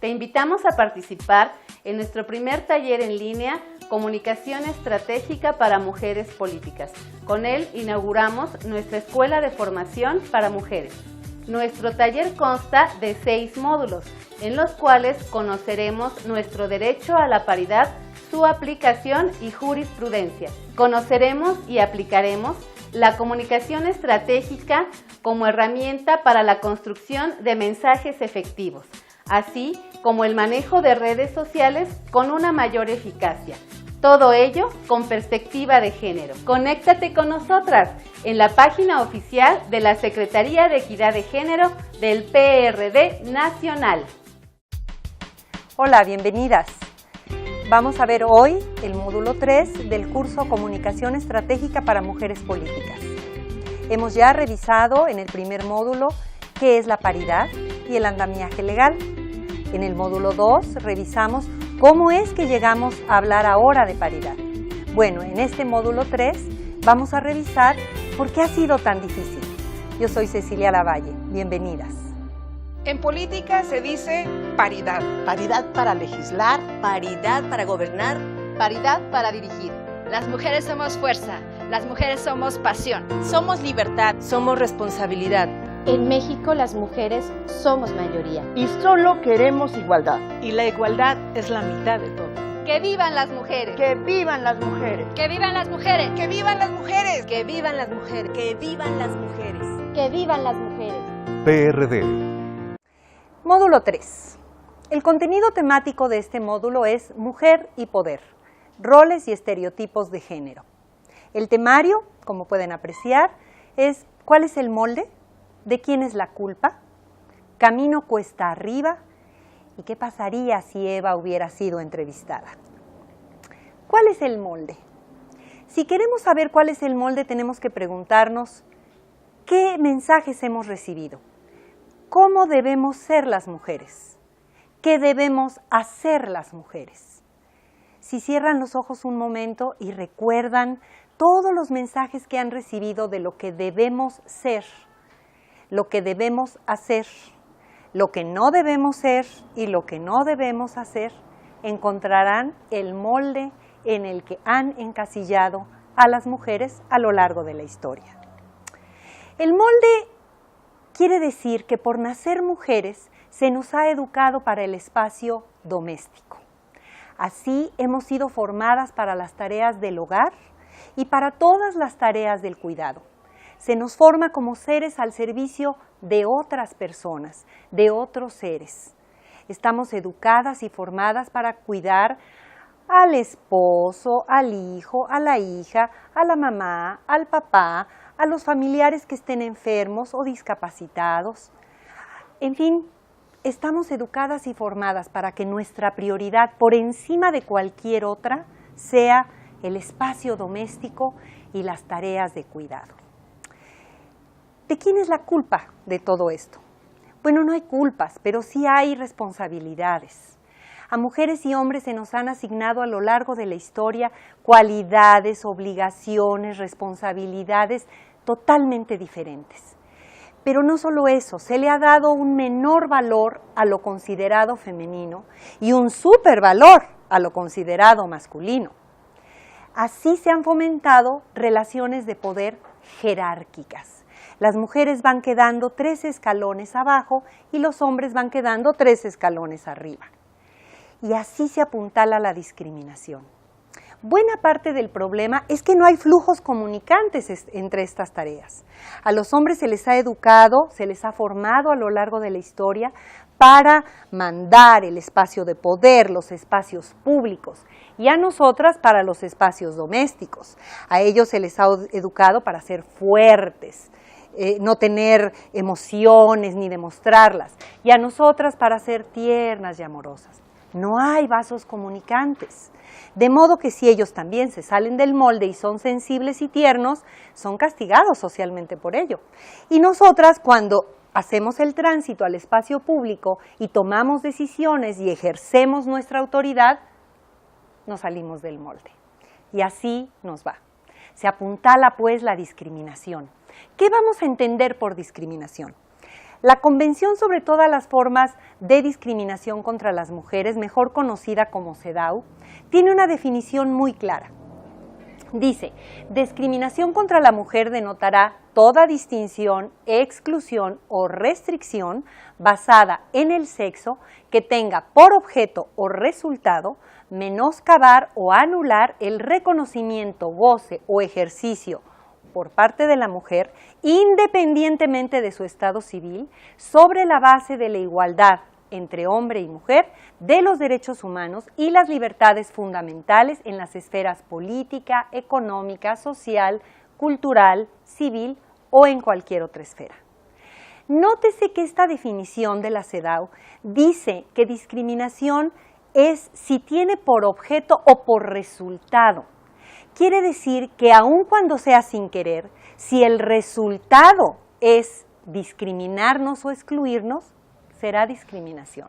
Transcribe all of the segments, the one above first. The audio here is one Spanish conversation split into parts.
Te invitamos a participar en nuestro primer taller en línea, Comunicación Estratégica para Mujeres Políticas. Con él inauguramos nuestra Escuela de Formación para Mujeres. Nuestro taller consta de 6 módulos, en los cuales conoceremos nuestro derecho a la paridad, su aplicación y jurisprudencia. Conoceremos y aplicaremos la comunicación estratégica como herramienta para la construcción de mensajes efectivos, así como el manejo de redes sociales con una mayor eficacia. Todo ello con perspectiva de género. Conéctate con nosotras en la página oficial de la Secretaría de Equidad de Género del PRD Nacional. Hola, bienvenidas. Vamos a ver hoy el módulo 3 del curso Comunicación Estratégica para Mujeres Políticas. Hemos ya revisado en el primer módulo qué es la paridad y el andamiaje legal. En el módulo 2 revisamos cómo es que llegamos a hablar ahora de paridad. Bueno, en este módulo 3 vamos a revisar por qué ha sido tan difícil. Yo soy Cecilia Lavalle, bienvenidas. En política se dice paridad. Paridad para legislar. Paridad para gobernar. Paridad para dirigir. Las mujeres somos fuerza, las mujeres somos pasión. Somos libertad, somos responsabilidad. En México las mujeres somos mayoría. Y solo queremos igualdad. Y la igualdad es la mitad de todo. ¡Que vivan las mujeres! ¡Que vivan las mujeres! ¡Que vivan las mujeres! ¡Que vivan las mujeres! ¡Que vivan las mujeres! ¡Que vivan las mujeres! ¡Que vivan las mujeres! PRD. Módulo 3. El contenido temático de este módulo es Mujer y Poder, roles y estereotipos de género. El temario, como pueden apreciar, es ¿cuál es el molde? ¿De quién es la culpa? ¿Camino cuesta arriba? ¿Y qué pasaría si Eva hubiera sido entrevistada? ¿Cuál es el molde? Si queremos saber cuál es el molde, tenemos que preguntarnos ¿qué mensajes hemos recibido? ¿Cómo debemos ser las mujeres? ¿Qué debemos hacer las mujeres? Si cierran los ojos un momento y recuerdan todos los mensajes que han recibido de lo que debemos ser, lo que debemos hacer, lo que no debemos ser y lo que no debemos hacer, encontrarán el molde en el que han encasillado a las mujeres a lo largo de la historia. El molde quiere decir que por nacer mujeres se nos ha educado para el espacio doméstico. Así hemos sido formadas para las tareas del hogar y para todas las tareas del cuidado. Se nos forma como seres al servicio de otras personas, de otros seres. Estamos educadas y formadas para cuidar al esposo, al hijo, a la hija, a la mamá, al papá, a los familiares que estén enfermos o discapacitados. En fin, estamos educadas y formadas para que nuestra prioridad por encima de cualquier otra sea el espacio doméstico y las tareas de cuidado. ¿De quién es la culpa de todo esto? Bueno, no hay culpas, pero sí hay responsabilidades. A mujeres y hombres se nos han asignado a lo largo de la historia cualidades, obligaciones, responsabilidades totalmente diferentes. Pero no solo eso, se le ha dado un menor valor a lo considerado femenino y un supervalor a lo considerado masculino. Así se han fomentado relaciones de poder jerárquicas. Las mujeres van quedando 3 escalones abajo y los hombres van quedando 3 escalones arriba. Y así se apuntala la discriminación. Buena parte del problema es que no hay flujos comunicantes entre estas tareas. A los hombres se les ha educado, se les ha formado a lo largo de la historia para mandar el espacio de poder, los espacios públicos, y a nosotras para los espacios domésticos. A ellos se les ha educado para ser fuertes, no tener emociones ni demostrarlas, y a nosotras para ser tiernas y amorosas. No hay vasos comunicantes, de modo que si ellos también se salen del molde y son sensibles y tiernos, son castigados socialmente por ello. Y nosotras, cuando hacemos el tránsito al espacio público y tomamos decisiones y ejercemos nuestra autoridad, nos salimos del molde. Y así nos va. Se apuntala pues la discriminación. ¿Qué vamos a entender por discriminación? La Convención sobre todas las formas de discriminación contra las mujeres, mejor conocida como CEDAW, tiene una definición muy clara. Dice, discriminación contra la mujer denotará toda distinción, exclusión o restricción basada en el sexo que tenga por objeto o resultado menoscabar o anular el reconocimiento, goce o ejercicio por parte de la mujer, independientemente de su estado civil, sobre la base de la igualdad entre hombre y mujer, de los derechos humanos y las libertades fundamentales en las esferas política, económica, social, cultural, civil o en cualquier otra esfera. Nótese que esta definición de la CEDAW dice que discriminación es si tiene por objeto o por resultado. Quiere decir que aun cuando sea sin querer, si el resultado es discriminarnos o excluirnos, será discriminación.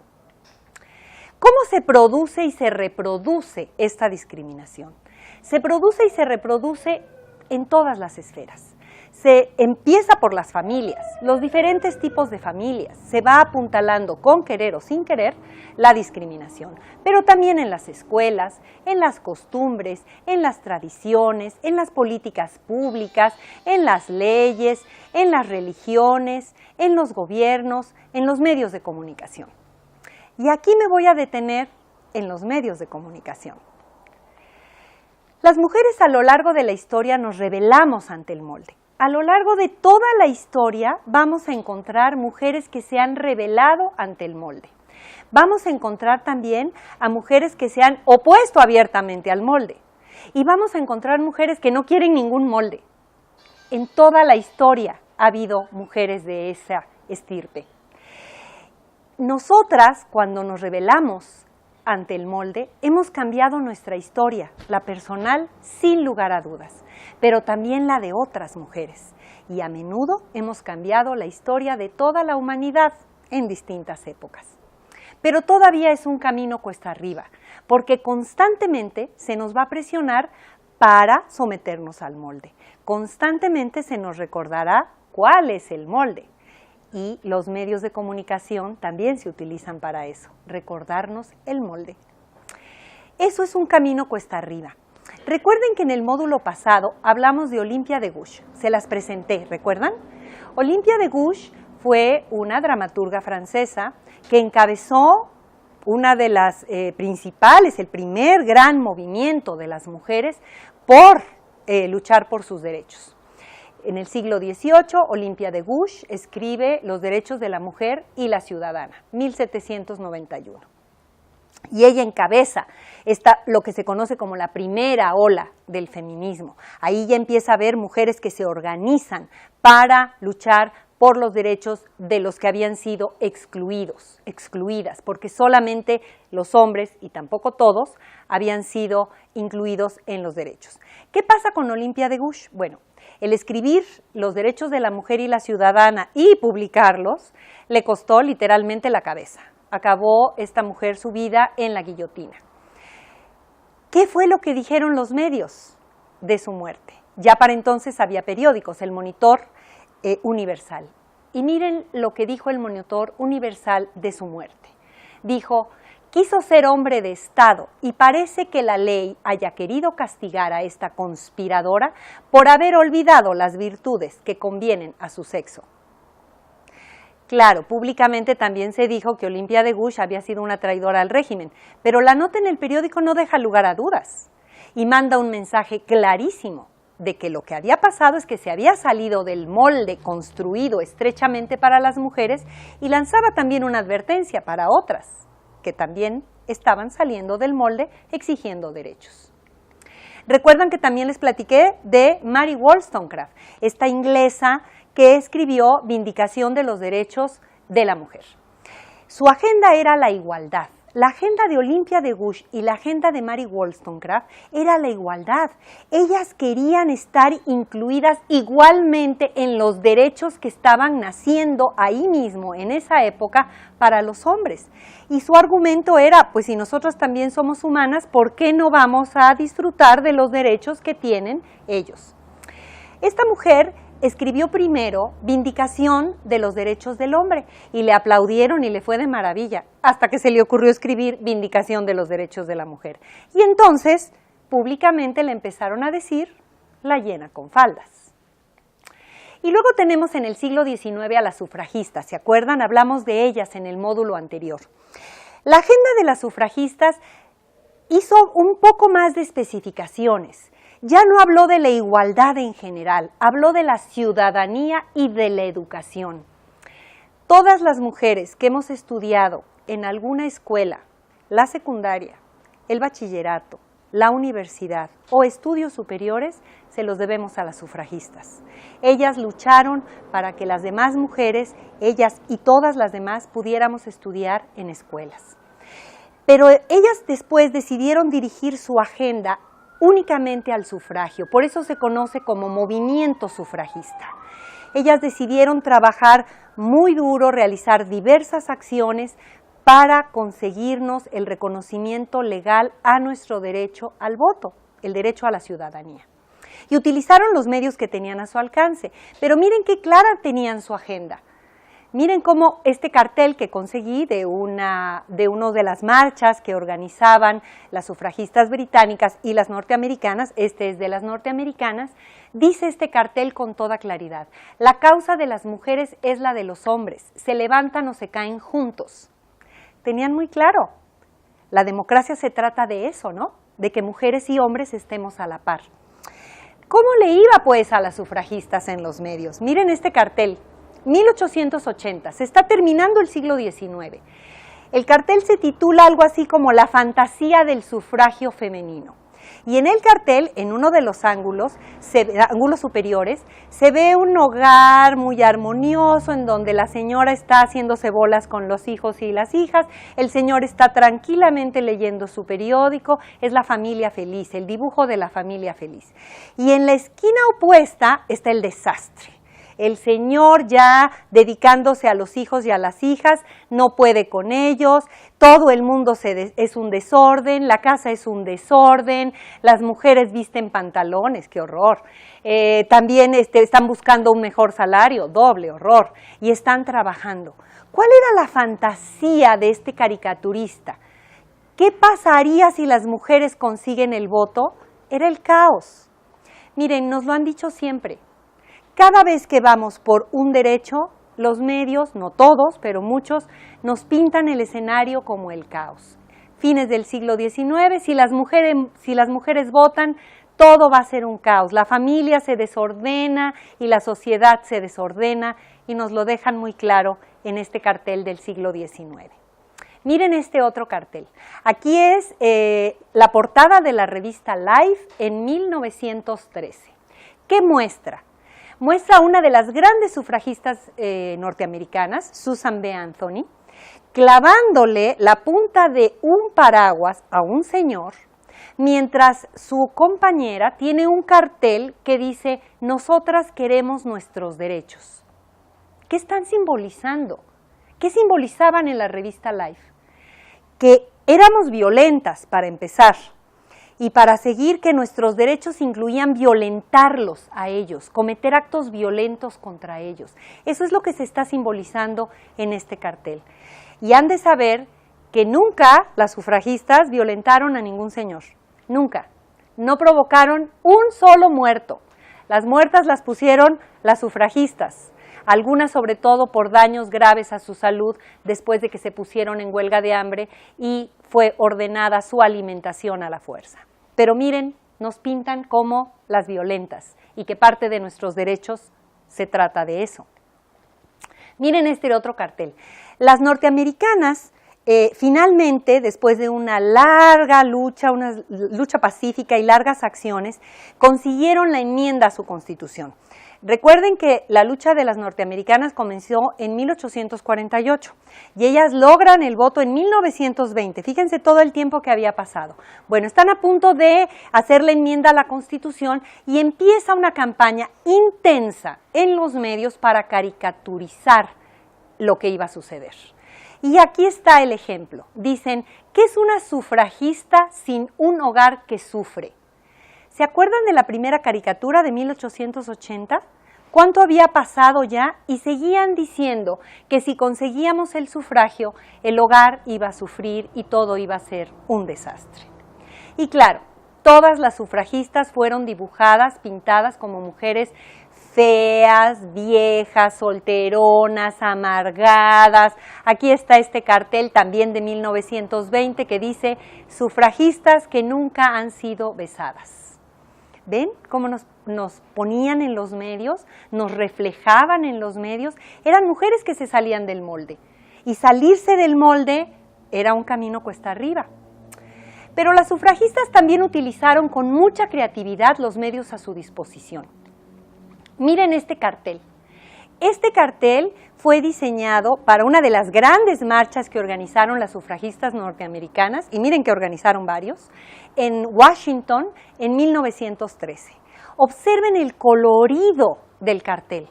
¿Cómo se produce y se reproduce esta discriminación? Se produce y se reproduce en todas las esferas. Se empieza por las familias, los diferentes tipos de familias. Se va apuntalando con querer o sin querer la discriminación, pero también en las escuelas, en las costumbres, en las tradiciones, en las políticas públicas, en las leyes, en las religiones, en los gobiernos, en los medios de comunicación. Y aquí me voy a detener en los medios de comunicación. Las mujeres a lo largo de la historia nos rebelamos ante el molde. A lo largo de toda la historia vamos a encontrar mujeres que se han rebelado ante el molde. Vamos a encontrar también a mujeres que se han opuesto abiertamente al molde. Y vamos a encontrar mujeres que no quieren ningún molde. En toda la historia ha habido mujeres de esa estirpe. Nosotras, cuando nos rebelamos ante el molde, hemos cambiado nuestra historia, la personal sin lugar a dudas, pero también la de otras mujeres. Y a menudo hemos cambiado la historia de toda la humanidad en distintas épocas. Pero todavía es un camino cuesta arriba, porque constantemente se nos va a presionar para someternos al molde. Constantemente se nos recordará cuál es el molde. Y los medios de comunicación también se utilizan para eso, recordarnos el molde. Eso es un camino cuesta arriba. Recuerden que en el módulo pasado hablamos de Olympia de Gouges, se las presenté, ¿recuerdan? Olympia de Gouges fue una dramaturga francesa que encabezó una de las principales, el primer gran movimiento de las mujeres por luchar por sus derechos. En el siglo XVIII, Olympia de Gouges escribe Los derechos de la mujer y la ciudadana, 1791. Y ella encabeza lo que se conoce como la primera ola del feminismo. Ahí ya empieza a haber mujeres que se organizan para luchar por los derechos de los que habían sido excluidas, porque solamente los hombres, y tampoco todos, habían sido incluidos en los derechos. ¿Qué pasa con Olympia de Gouges? Bueno, el escribir los derechos de la mujer y la ciudadana y publicarlos le costó literalmente la cabeza. Acabó esta mujer su vida en la guillotina. ¿Qué fue lo que dijeron los medios de su muerte? Ya para entonces había periódicos, el Monitor Universal. Y miren lo que dijo el Monitor Universal de su muerte. Dijo: quiso ser hombre de Estado y parece que la ley haya querido castigar a esta conspiradora por haber olvidado las virtudes que convienen a su sexo. Claro, públicamente también se dijo que Olympia de Gouges había sido una traidora al régimen, pero la nota en el periódico no deja lugar a dudas y manda un mensaje clarísimo de que lo que había pasado es que se había salido del molde construido estrechamente para las mujeres y lanzaba también una advertencia para otras que también estaban saliendo del molde exigiendo derechos. Recuerdan que también les platiqué de Mary Wollstonecraft, esta inglesa que escribió Vindicación de los Derechos de la Mujer. Su agenda era la igualdad. La agenda de Olympia de Gouges y la agenda de Mary Wollstonecraft era la igualdad. Ellas querían estar incluidas igualmente en los derechos que estaban naciendo ahí mismo, en esa época, para los hombres. Y su argumento era, pues si nosotros también somos humanas, ¿por qué no vamos a disfrutar de los derechos que tienen ellos? Esta mujer escribió primero Vindicación de los Derechos del Hombre y le aplaudieron y le fue de maravilla, hasta que se le ocurrió escribir Vindicación de los Derechos de la Mujer. Y entonces, públicamente le empezaron a decir la llena con faldas. Y luego tenemos en el siglo XIX a las sufragistas, ¿se acuerdan? Hablamos de ellas en el módulo anterior. La agenda de las sufragistas hizo un poco más de especificaciones. Ya no habló de la igualdad en general, habló de la ciudadanía y de la educación. Todas las mujeres que hemos estudiado en alguna escuela, la secundaria, el bachillerato, la universidad o estudios superiores, se los debemos a las sufragistas. Ellas lucharon para que las demás mujeres, ellas y todas las demás, pudiéramos estudiar en escuelas. Pero ellas después decidieron dirigir su agenda únicamente al sufragio, por eso se conoce como movimiento sufragista. Ellas decidieron trabajar muy duro, realizar diversas acciones para conseguirnos el reconocimiento legal a nuestro derecho al voto, el derecho a la ciudadanía. Y utilizaron los medios que tenían a su alcance, pero miren qué clara tenían su agenda. Miren cómo este cartel que conseguí de una de las marchas que organizaban las sufragistas británicas y las norteamericanas, este es de las norteamericanas, dice este cartel con toda claridad: la causa de las mujeres es la de los hombres, se levantan o se caen juntos. Tenían muy claro, la democracia se trata de eso, ¿no? De que mujeres y hombres estemos a la par. ¿Cómo le iba pues a las sufragistas en los medios? Miren este cartel. 1880, se está terminando el siglo XIX. El cartel se titula algo así como La fantasía del sufragio femenino. Y en el cartel, en uno de los ángulos superiores, se ve un hogar muy armonioso en donde la señora está haciéndose bolas con los hijos y las hijas, el señor está tranquilamente leyendo su periódico, es la familia feliz, el dibujo de la familia feliz. Y en la esquina opuesta está el desastre. El señor ya dedicándose a los hijos y a las hijas, no puede con ellos, todo el mundo es un desorden, la casa es un desorden, las mujeres visten pantalones, qué horror. También están buscando un mejor salario, doble horror, y están trabajando. ¿Cuál era la fantasía de este caricaturista? ¿Qué pasaría si las mujeres consiguen el voto? Era el caos. Miren, nos lo han dicho siempre. Cada vez que vamos por un derecho, los medios, no todos, pero muchos, nos pintan el escenario como el caos. Fines del siglo XIX, si las mujeres votan, todo va a ser un caos. La familia se desordena y la sociedad se desordena y nos lo dejan muy claro en este cartel del siglo XIX. Miren este otro cartel. Aquí es la portada de la revista Life en 1913. ¿Qué muestra? Muestra a una de las grandes sufragistas norteamericanas, Susan B. Anthony, clavándole la punta de un paraguas a un señor, mientras su compañera tiene un cartel que dice: nosotras queremos nuestros derechos. ¿Qué están simbolizando? ¿Qué simbolizaban en la revista Life? Que éramos violentas, para empezar, y para seguir, que nuestros derechos incluían violentarlos a ellos, cometer actos violentos contra ellos. Eso es lo que se está simbolizando en este cartel. Y han de saber que nunca las sufragistas violentaron a ningún señor, nunca. No provocaron un solo muerto. Las muertas las pusieron las sufragistas, algunas sobre todo por daños graves a su salud después de que se pusieron en huelga de hambre y fue ordenada su alimentación a la fuerza. Pero miren, nos pintan como las violentas y que parte de nuestros derechos se trata de eso. Miren este otro cartel. Las norteamericanas finalmente, después de una larga lucha, una lucha pacífica y largas acciones, consiguieron la enmienda a su constitución. Recuerden que la lucha de las norteamericanas comenzó en 1848 y ellas logran el voto en 1920. Fíjense todo el tiempo que había pasado. Bueno, están a punto de hacer la enmienda a la Constitución y empieza una campaña intensa en los medios para caricaturizar lo que iba a suceder. Y aquí está el ejemplo. Dicen, ¿qué es una sufragista sin un hogar que sufre? ¿Se acuerdan de la primera caricatura de 1880? cuánto había pasado ya, y seguían diciendo que si conseguíamos el sufragio, el hogar iba a sufrir y todo iba a ser un desastre. Y claro, todas las sufragistas fueron dibujadas, pintadas como mujeres feas, viejas, solteronas, amargadas. Aquí está este cartel también de 1920 que dice: sufragistas que nunca han sido besadas. ¿Ven cómo nos ponían en los medios, nos reflejaban en los medios? Eran mujeres que se salían del molde, y salirse del molde era un camino cuesta arriba. Pero las sufragistas también utilizaron con mucha creatividad los medios a su disposición. Miren este cartel. Este cartel fue diseñado para una de las grandes marchas que organizaron las sufragistas norteamericanas, y miren que organizaron varios, en Washington en 1913. Observen el colorido del cartel.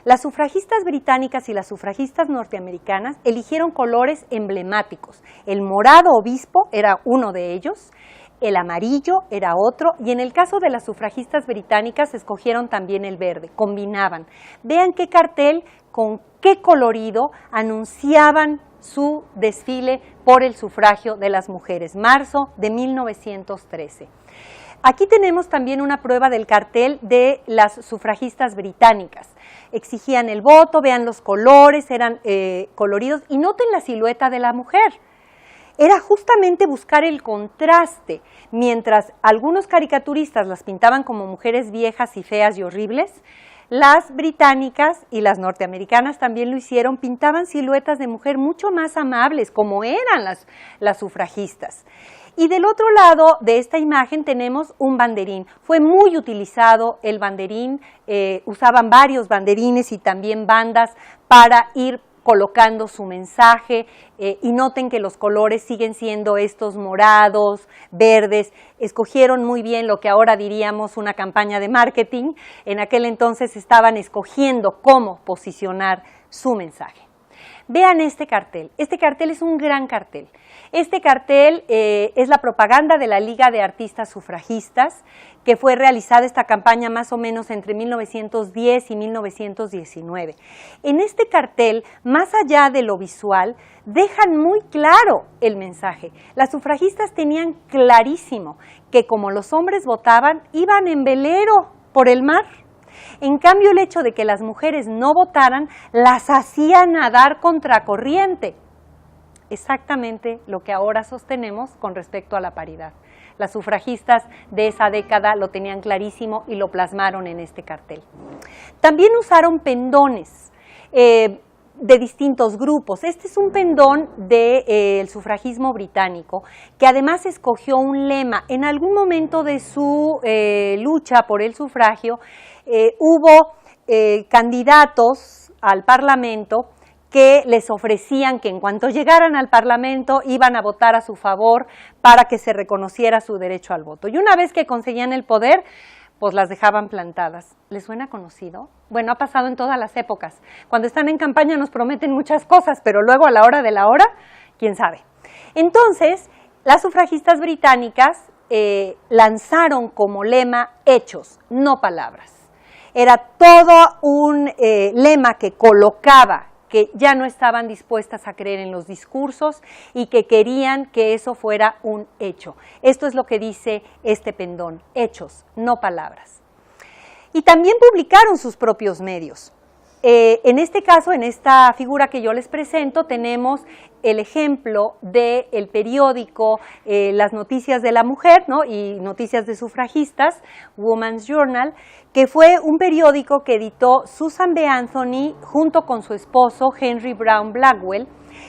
Las sufragistas británicas y las sufragistas norteamericanas eligieron colores emblemáticos. El morado obispo era uno de ellos, el amarillo era otro, y en el caso de las sufragistas británicas escogieron también el verde, combinaban. Vean qué cartel, con qué colorido anunciaban su desfile por el sufragio de las mujeres, marzo de 1913. Aquí tenemos también una prueba del cartel de las sufragistas británicas. Exigían el voto, vean los colores, eran coloridos, y noten la silueta de la mujer. Era justamente buscar el contraste. Mientras algunos caricaturistas las pintaban como mujeres viejas y feas y horribles, las británicas y las norteamericanas también lo hicieron, pintaban siluetas de mujer mucho más amables, como eran las sufragistas. Y del otro lado de esta imagen tenemos un banderín. Fue muy utilizado el banderín, usaban varios banderines y también bandas para ir colocando su mensaje, y noten que los colores siguen siendo estos morados, verdes. Escogieron muy bien lo que ahora diríamos una campaña de marketing. En aquel entonces estaban escogiendo cómo posicionar su mensaje. Vean este cartel es un gran cartel. Este cartel es la propaganda de la Liga de Artistas Sufragistas, que fue realizada esta campaña más o menos entre 1910 y 1919. En este cartel, más allá de lo visual, dejan muy claro el mensaje. Las sufragistas tenían clarísimo que como los hombres votaban, iban en velero por el mar. En cambio, el hecho de que las mujeres no votaran las hacía nadar contracorriente. Exactamente lo que ahora sostenemos con respecto a la paridad. Las sufragistas de esa década lo tenían clarísimo y lo plasmaron en este cartel. También usaron pendones de distintos grupos. Este es un pendón del sufragismo británico, que además escogió un lema. En algún momento de su lucha por el sufragio, hubo candidatos al Parlamento que les ofrecían que en cuanto llegaran al Parlamento iban a votar a su favor para que se reconociera su derecho al voto. Y una vez que conseguían el poder, pues las dejaban plantadas. ¿Les suena conocido? Bueno, ha pasado en todas las épocas. Cuando están en campaña nos prometen muchas cosas, pero luego a la hora de la hora, quién sabe. Entonces, las sufragistas británicas lanzaron como lema hechos, no palabras. Era todo un lema que colocaba que ya no estaban dispuestas a creer en los discursos y que querían que eso fuera un hecho. Esto es lo que dice este pendón, hechos, no palabras. Y también publicaron sus propios medios. En este caso, en esta figura que yo les presento, tenemos el ejemplo del periódico Las Noticias de la Mujer, ¿no? Y Noticias de Sufragistas, Woman's Journal, que fue un periódico que editó Susan B. Anthony junto con su esposo Henry Brown Blackwell,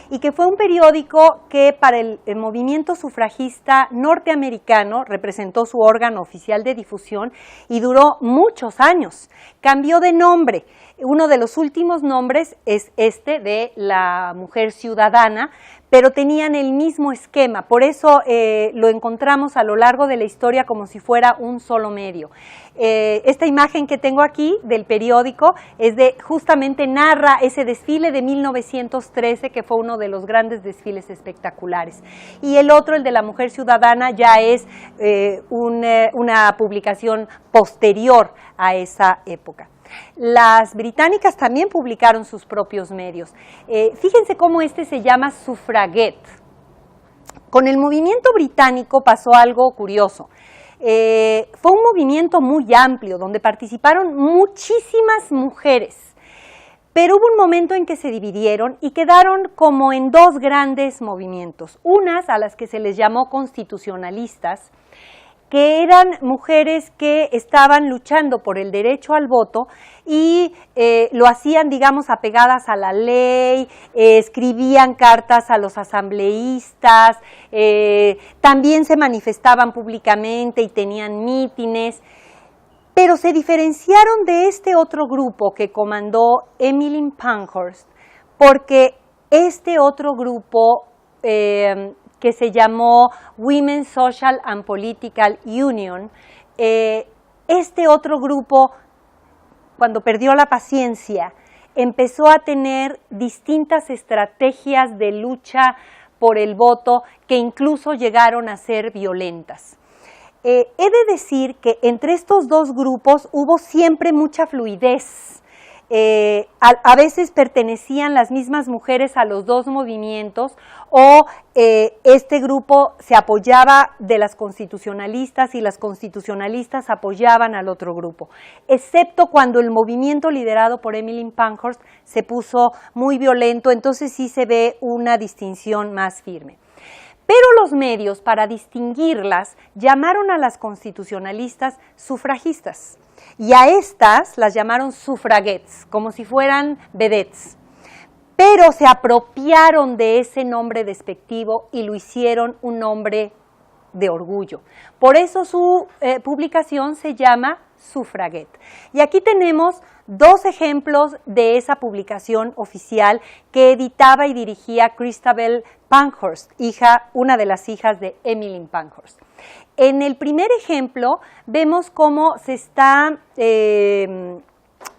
y que fue un periódico que para el movimiento sufragista norteamericano representó su órgano oficial de difusión y duró muchos años. Cambió de nombre. Uno de los últimos nombres es este de La Mujer Ciudadana, pero tenían el mismo esquema, por eso lo encontramos a lo largo de la historia como si fuera un solo medio. Esta imagen que tengo aquí del periódico es justamente narra ese desfile de 1913, que fue uno de los grandes desfiles espectaculares. Y el otro, el de La Mujer Ciudadana, ya es una publicación posterior a esa época. Las británicas también publicaron sus propios medios. Fíjense cómo este se llama Suffragette. Con el movimiento británico pasó algo curioso. Fue un movimiento muy amplio, donde participaron muchísimas mujeres, pero hubo un momento en que se dividieron y quedaron como en dos grandes movimientos. Unas a las que se les llamó constitucionalistas, que eran mujeres que estaban luchando por el derecho al voto y lo hacían, digamos, apegadas a la ley, escribían cartas a los asambleístas, también se manifestaban públicamente y tenían mítines, pero se diferenciaron de este otro grupo que comandó Emmeline Pankhurst, porque este otro grupo que se llamó Women's Social and Political Union, este otro grupo, cuando perdió la paciencia, empezó a tener distintas estrategias de lucha por el voto que incluso llegaron a ser violentas. He de decir que entre estos dos grupos hubo siempre mucha fluidez. A veces pertenecían las mismas mujeres a los dos movimientos o este grupo se apoyaba de las constitucionalistas y las constitucionalistas apoyaban al otro grupo, excepto cuando el movimiento liderado por Emmeline Pankhurst se puso muy violento, entonces sí se ve una distinción más firme. Pero los medios, para distinguirlas, llamaron a las constitucionalistas sufragistas y a estas las llamaron suffragettes, como si fueran vedettes. Pero se apropiaron de ese nombre despectivo y lo hicieron un nombre de orgullo. Por eso su publicación se llama Suffragette. Y aquí tenemos dos ejemplos de esa publicación oficial que editaba y dirigía Christabel Pankhurst, una de las hijas de Emmeline Pankhurst. En el primer ejemplo vemos cómo se está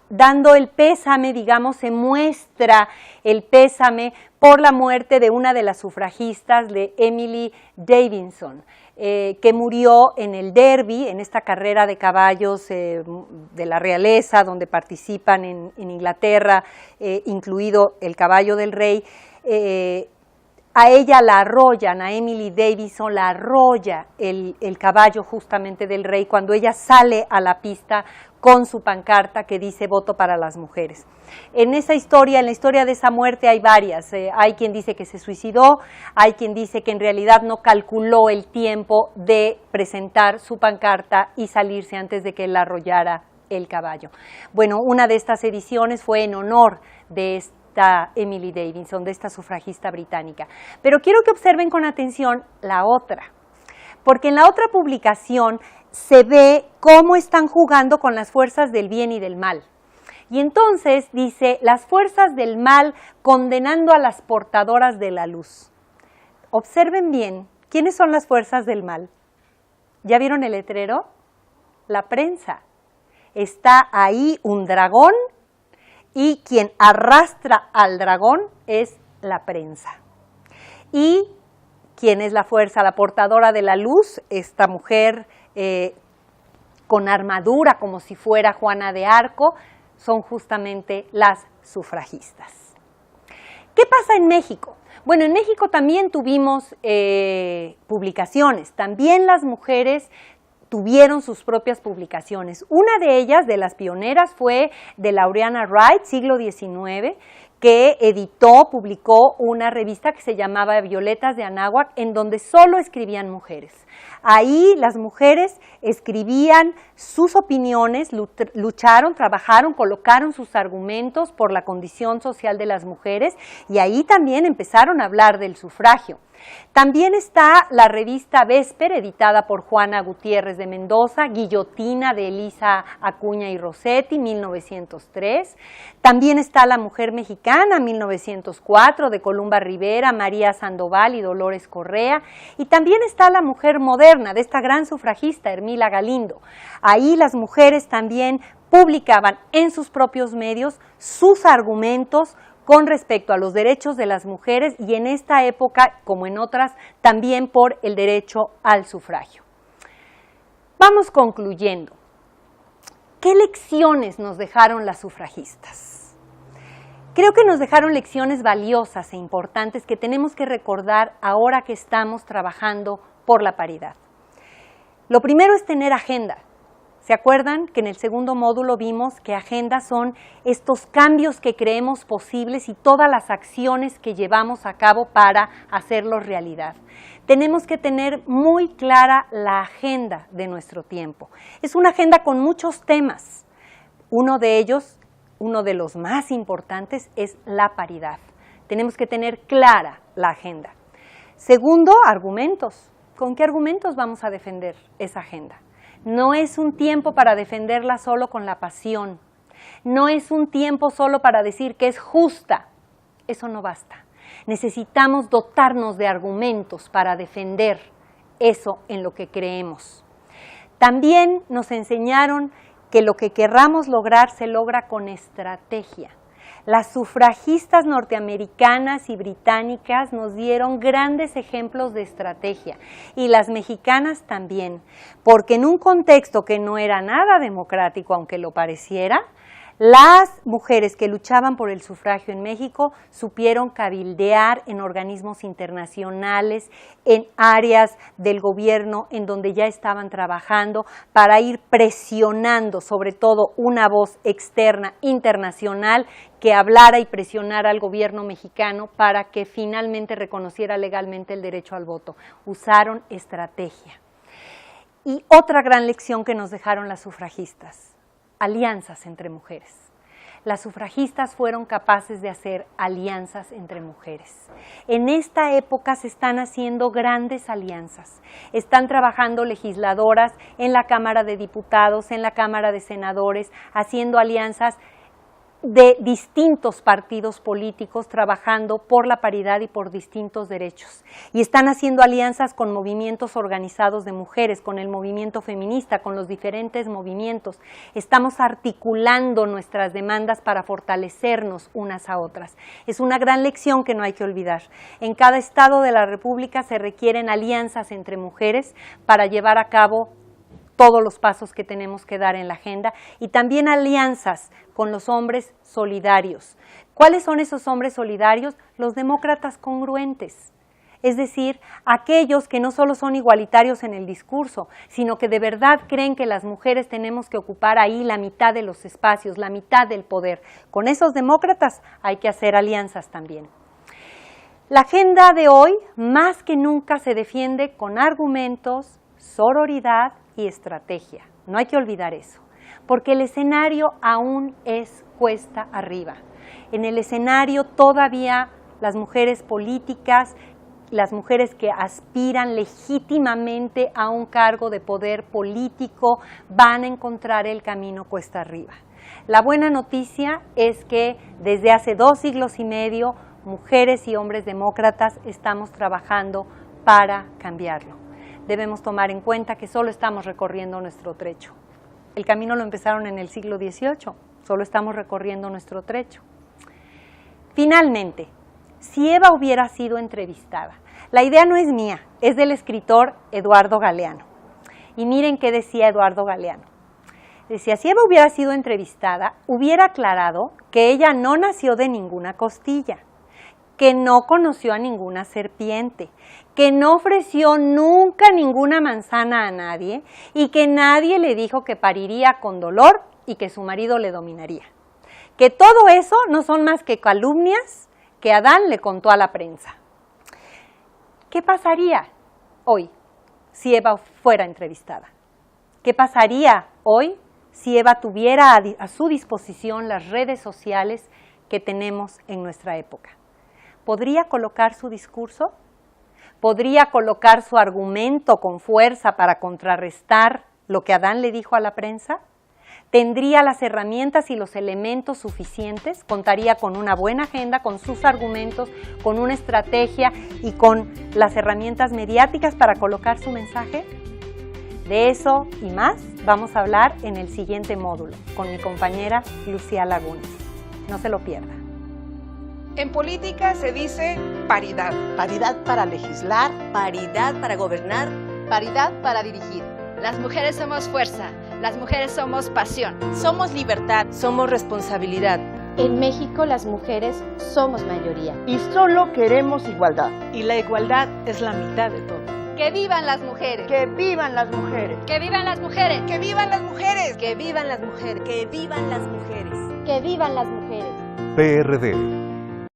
dando el pésame, digamos, se muestra el pésame por la muerte de una de las sufragistas, de Emily Davidson, que murió en el Derby, en esta carrera de caballos de la realeza, donde participan en Inglaterra, incluido el caballo del rey. A ella la arrollan, a Emily Davidson la arrolla el caballo justamente del rey cuando ella sale a la pista con su pancarta que dice voto para las mujeres. En esa historia, en la historia de esa muerte hay varias, hay quien dice que se suicidó, hay quien dice que en realidad no calculó el tiempo de presentar su pancarta y salirse antes de que la arrollara el caballo. Bueno, una de estas ediciones fue en honor de Emily Davidson, de esta sufragista británica. Pero quiero que observen con atención la otra, porque en la otra publicación se ve cómo están jugando con las fuerzas del bien y del mal. Y entonces dice, las fuerzas del mal condenando a las portadoras de la luz. Observen bien, ¿quiénes son las fuerzas del mal? ¿Ya vieron el letrero? La prensa. Está ahí un dragón y quien arrastra al dragón es la prensa. ¿Y quién es la fuerza? La portadora de la luz, esta mujer con armadura como si fuera Juana de Arco, son justamente las sufragistas. ¿Qué pasa en México? Bueno, en México también tuvimos publicaciones, también las mujeres tuvieron sus propias publicaciones. Una de ellas, de las pioneras, fue de Laureana Wright, siglo XIX, que publicó una revista que se llamaba Violetas de Anáhuac, en donde solo escribían mujeres. Ahí las mujeres escribían sus opiniones, lucharon, trabajaron, colocaron sus argumentos por la condición social de las mujeres y ahí también empezaron a hablar del sufragio. También está la revista Vesper, editada por Juana Gutiérrez de Mendoza, Guillotina de Elisa Acuña y Rossetti, 1903. También está La Mujer Mexicana, 1904, de Columba Rivera, María Sandoval y Dolores Correa. Y también está La Mujer Moderna, de esta gran sufragista, Hermila Galindo. Ahí las mujeres también publicaban en sus propios medios sus argumentos con respecto a los derechos de las mujeres y en esta época, como en otras, también por el derecho al sufragio. Vamos concluyendo. ¿Qué lecciones nos dejaron las sufragistas? Creo que nos dejaron lecciones valiosas e importantes que tenemos que recordar ahora que estamos trabajando por la paridad. Lo primero es tener agenda. ¿Se acuerdan que en el segundo módulo vimos que agenda son estos cambios que creemos posibles y todas las acciones que llevamos a cabo para hacerlos realidad? Tenemos que tener muy clara la agenda de nuestro tiempo. Es una agenda con muchos temas. Uno de ellos, uno de los más importantes, es la paridad. Tenemos que tener clara la agenda. Segundo, argumentos. ¿Con qué argumentos vamos a defender esa agenda? No es un tiempo para defenderla solo con la pasión. No es un tiempo solo para decir que es justa. Eso no basta. Necesitamos dotarnos de argumentos para defender eso en lo que creemos. También nos enseñaron que lo que querramos lograr se logra con estrategia. Las sufragistas norteamericanas y británicas nos dieron grandes ejemplos de estrategia, y las mexicanas también, porque en un contexto que no era nada democrático, aunque lo pareciera, las mujeres que luchaban por el sufragio en México supieron cabildear en organismos internacionales, en áreas del gobierno en donde ya estaban trabajando para ir presionando, sobre todo una voz externa internacional que hablara y presionara al gobierno mexicano para que finalmente reconociera legalmente el derecho al voto. Usaron estrategia. Y otra gran lección que nos dejaron las sufragistas: alianzas entre mujeres. Las sufragistas fueron capaces de hacer alianzas entre mujeres. En esta época se están haciendo grandes alianzas. Están trabajando legisladoras en la Cámara de Diputados, en la Cámara de Senadores, haciendo alianzas de distintos partidos políticos trabajando por la paridad y por distintos derechos. Y están haciendo alianzas con movimientos organizados de mujeres, con el movimiento feminista, con los diferentes movimientos. Estamos articulando nuestras demandas para fortalecernos unas a otras. Es una gran lección que no hay que olvidar. En cada estado de la República se requieren alianzas entre mujeres para llevar a cabo todos los pasos que tenemos que dar en la agenda, y también alianzas con los hombres solidarios. ¿Cuáles son esos hombres solidarios? Los demócratas congruentes, es decir, aquellos que no solo son igualitarios en el discurso, sino que de verdad creen que las mujeres tenemos que ocupar ahí la mitad de los espacios, la mitad del poder. Con esos demócratas hay que hacer alianzas también. La agenda de hoy, más que nunca, se defiende con argumentos, sororidad y estrategia. No hay que olvidar eso, porque el escenario aún es cuesta arriba. En el escenario todavía las mujeres políticas, las mujeres que aspiran legítimamente a un cargo de poder político, van a encontrar el camino cuesta arriba. La buena noticia es que desde hace 2 siglos y medio, mujeres y hombres demócratas estamos trabajando para cambiarlo. Debemos tomar en cuenta que solo estamos recorriendo nuestro trecho. El camino lo empezaron en el siglo XVIII, solo estamos recorriendo nuestro trecho. Finalmente, si Eva hubiera sido entrevistada, la idea no es mía, es del escritor Eduardo Galeano. Y miren qué decía Eduardo Galeano. Decía, si Eva hubiera sido entrevistada, hubiera aclarado que ella no nació de ninguna costilla, que no conoció a ninguna serpiente, que no ofreció nunca ninguna manzana a nadie y que nadie le dijo que pariría con dolor y que su marido le dominaría. Que todo eso no son más que calumnias que Adán le contó a la prensa. ¿Qué pasaría hoy si Eva fuera entrevistada? ¿Qué pasaría hoy si Eva tuviera a su disposición las redes sociales que tenemos en nuestra época? ¿Podría colocar su discurso? ¿Podría colocar su argumento con fuerza para contrarrestar lo que Adán le dijo a la prensa? ¿Tendría las herramientas y los elementos suficientes? ¿Contaría con una buena agenda, con sus argumentos, con una estrategia y con las herramientas mediáticas para colocar su mensaje? De eso y más vamos a hablar en el siguiente módulo con mi compañera Lucía Lagunes. No se lo pierda. En política se dice paridad. Paridad para legislar. Paridad para gobernar. Paridad para dirigir. Las mujeres somos fuerza, Las mujeres somos pasión. Somos libertad. Somos responsabilidad. En México las mujeres somos mayoría. Y solo queremos igualdad. Y la igualdad es la mitad de todo. ¡Que vivan las mujeres! ¡Que vivan las mujeres! ¡Que vivan las mujeres! ¡Que vivan las mujeres! Que vivan las mujeres. Que vivan las mujeres. Que vivan las mujeres. PRD